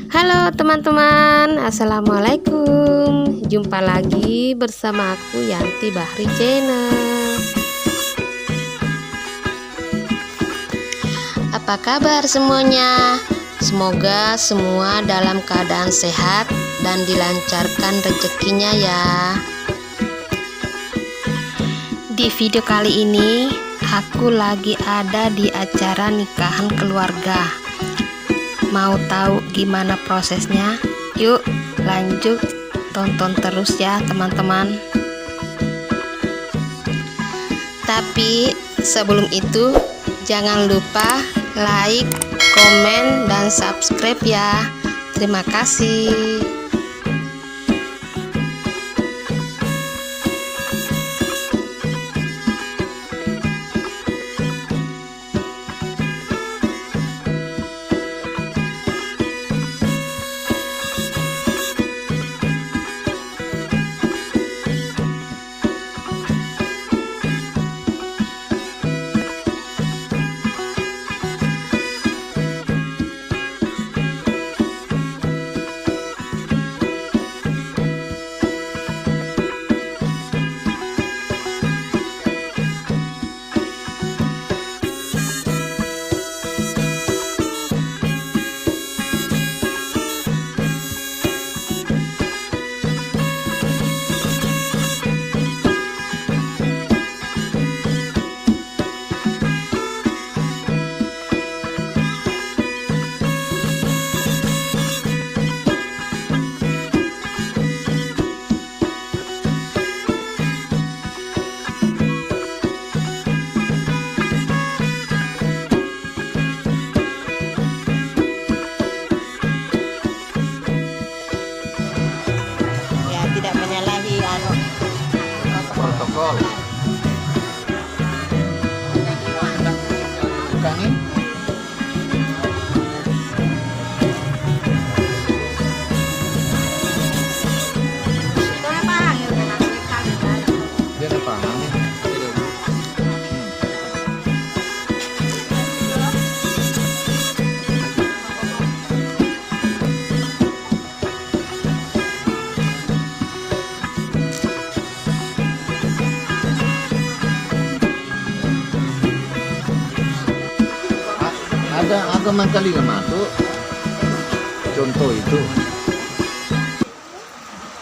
Halo teman-teman, assalamualaikum. Jumpa lagi bersama aku Yanti Bahri Channel. Apa kabar semuanya? Semoga semua dalam keadaan sehat dan dilancarkan rezekinya ya. Di video kali ini aku lagi ada di acara nikahan keluarga. Mau tahu gimana prosesnya? Yuk lanjut tonton terus ya teman-teman. Tapi sebelum itu jangan lupa like, komen, dan subscribe ya. Terima kasih. Tidak menyalahi protokol. Bukain. Dia ada pangan nih. Ada agama kali nggak masuk contoh itu.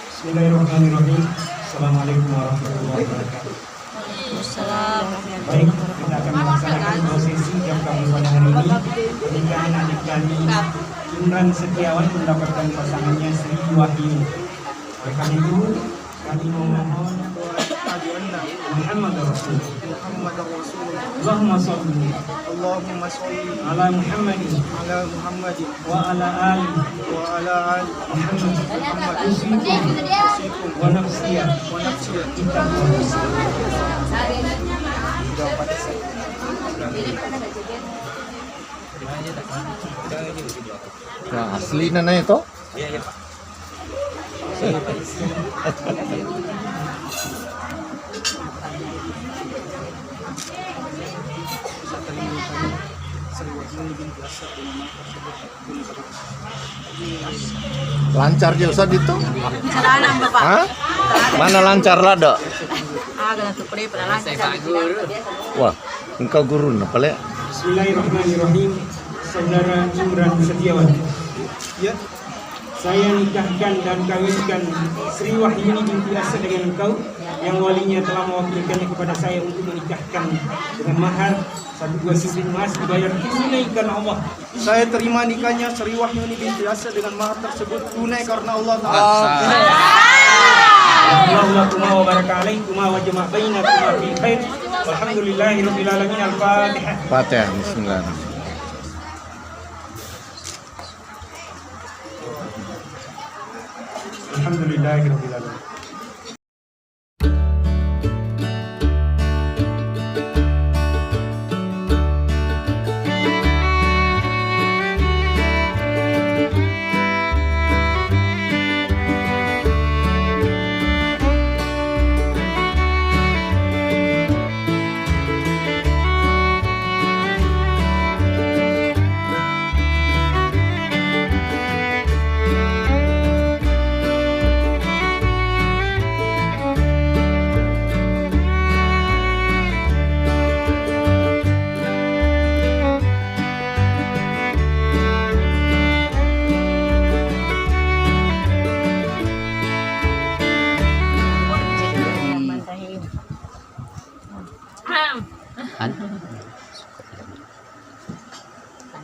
Bismillahirrahmanirrahim. Assalamualaikum warahmatullahi wabarakatuh. Baik, kita akan melaksanakan prosesi yang kami pada hari ini. Pernikahan adik kami Imran Setiawan mendapatkan pasangannya Sri Wahyu. Oleh karena itu kami memohon Muhammad Rasulullah. Allahumma sholli ala Muhammadin wa ala ali Muhammad usikum wa nafsiyya kita Nah, asli nana itu? Iya, Pak. Lancar je Ustaz itu? Salanan Bapak. Hah? Mana lancar lah dok? Ganang tupre pernah lancar. Wah, engkau guru apa le? Bismillahirrahmanirrahim. Saudara Imran Setiawan, ya, saya nikahkan dan kawinkan Sri Wahyuni binti Asad dengan engkau yang walinya telah mewakilkannya kepada saya untuk menikahkan dengan mahar 1/2 cincin emas dibayar tunai karena Allah. Saya terima nikahnya Sri Wahyuni binti Asad dengan mahar tersebut tunai karena Allah Ta'ala. Allahumma wa baraka alaikuma wa jama' bainakuma fi khair. Walhamdulillahirabbil alamin. Al-Fatihah. Fatihah, bismillah. Alhamdulillahirabbil alamin.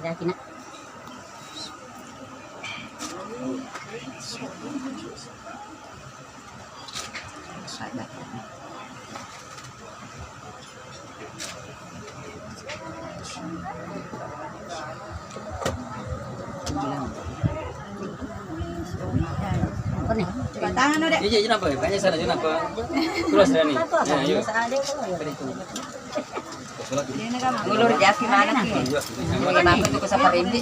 Yakin nak? Apa nih? Tangan udah. Iya, kenapa? Banyak sana, kenapa? Terus nih. Ya, yuk. Ulur jaki mana ki? Kenapa itu ke safari ini?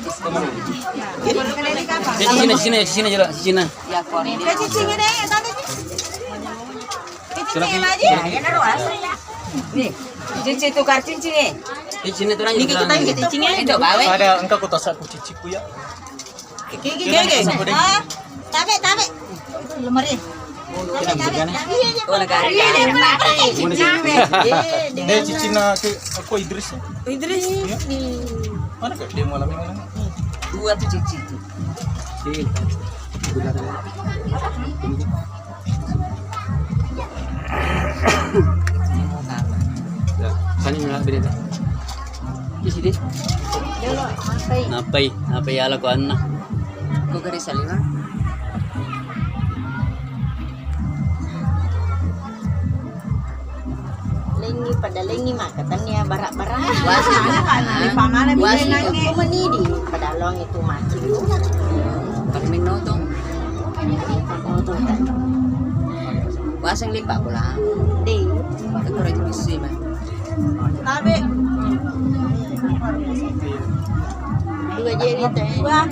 Sini aja lah, sini. Ya, kau ini. Cicingnya deh, tante. Cicingnya aja. Ya, naruh asli ya. Nih, cici tukar cincin nih. Di sini tuh Ini kita tanya cicingnya itu bawe. Ada engkau kutosa ku ciciku ya. Gigi. Ah, tabe. Lemari. Oh, negara. Dia cicina ke aku Idris. Idris. Mana ke dia malam ini? Dua tuh cici tuh. Sani nggak beda. Di sini. Napai ala ko anak. Kau garis salima. Lengi pada lengi makatannya barak-barak. Wasi Pamana Wasi itu menidi pada long itu mati. kami notong. Wasang lipa pula. Deh, Itu raja bisi mah. tabe. Dua jadi teh. Wah,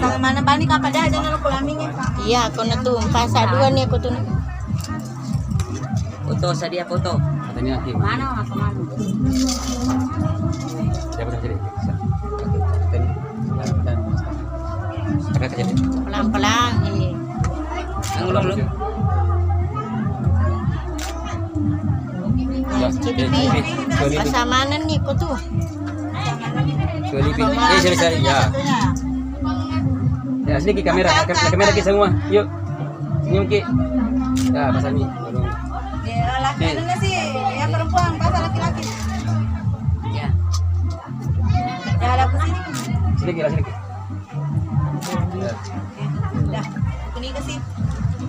sama mana bani kapada ada nang kulamingnya. Iya, aku netu pasa dua nih aku tuh. Foto sadia foto. Katanya lagi. Mana mas mana? Siapa dah jadi? Agak kerja. Pelan-pelan. Belum. Ya, Pasa mana nih aku tuh? Kelipi. Sini. Ya. Ya, sini ke kamera ke semua. Yuk. Senyum ki. Ya, pasal ni. Ya, laki-laki sih, ya perempuan, pasal laki-laki. Ya. Ya, ada ke sini. Sini ki. Ya. Dah, ini ke sini.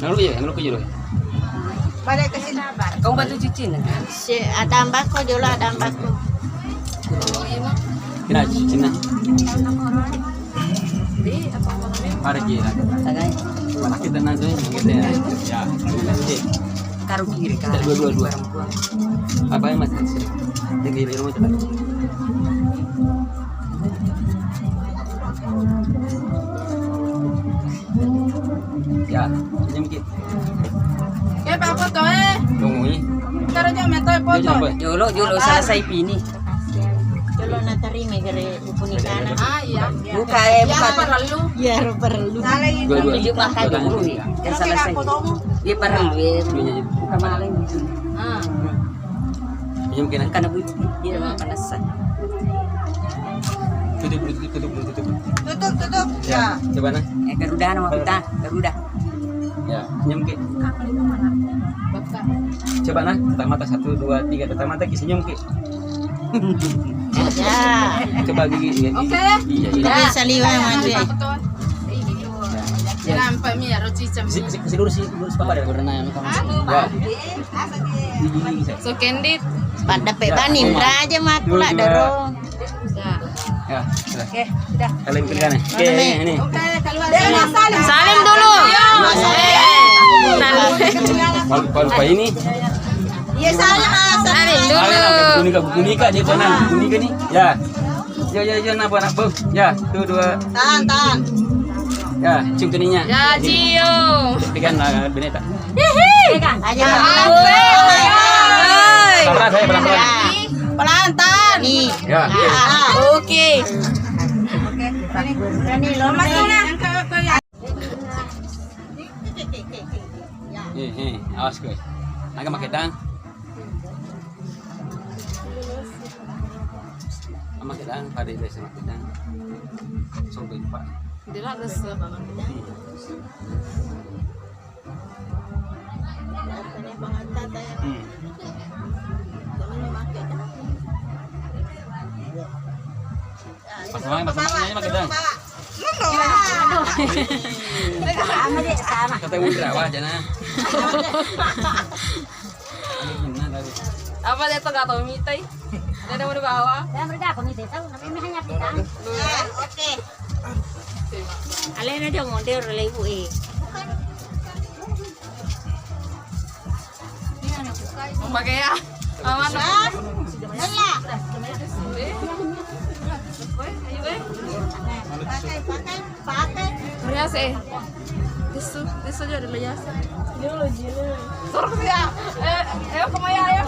Nang lu dulu. Balik ke sini. Kau bantu cici nih. Si ada ambako dulu, ada ambako. Kena Cina. Pergi lah. Tagai. Mana kita nanti gitu ya. Ya. Taruh kiri kan. Dua. Apa yang masih di rumah cepat. Ya, senyum ki. Pak foto Tunggu ni. Taruh jam foto. Jolo selesai pini. Dulu natarime gere punikana. Iya. Buka perlu. Ya perlu. Dua. Video makan dulu nih. Dan selesai. Dia perlu ya. Buka malam gitu. Senyum ki. Karena bu dia panasan. Tutup. Tutup. Ya. Coba nah. Garuda nama kita. Garuda. Ya, senyum ki. Coba nah, tatap mata 1 2 3 tatap mata ki senyum ki. Ya. Coba gigi. Oke. Iya. Tapi saliwa maju. Si lurus papa ada berenang yang kamu. Ya. Gigi. So candid. Pada pebanim aja mah pula daro. Ya, sudah. Oke, sudah. Kalian pilihkan ya. Oke, ini. Salim dulu. Kalau lupa ini. Iya salim Salim dulu. Bunika aja kanan. Bunika nih. Ya. Ya, napa. Ya, 1 2. Tahan. Ya, cium keningnya. Ya, cium. Pegang beneta. Aja. Pelan-pelan saya pelan-pelan. Pelan tahan. Nih. Ya. Oke. Ini lo mana? Awas guys. Agak maketang. Maketang pada desa maketang. Sampai Pak. Dila rasa banget. Pas semangatnya magandang. Sama deh, sama. Kata Udra wah jana. Apa dia tuh gak tau mitai? Ada mau dibawa? Ya mereka aku nih tahu, tapi hanya kita. Oke. Alena dia ngondir ibu Pakai ya. Aman. Enggak. Pakai. Rias Tisu aja dulu ya. Dulu. Suruh ya. Kemaya.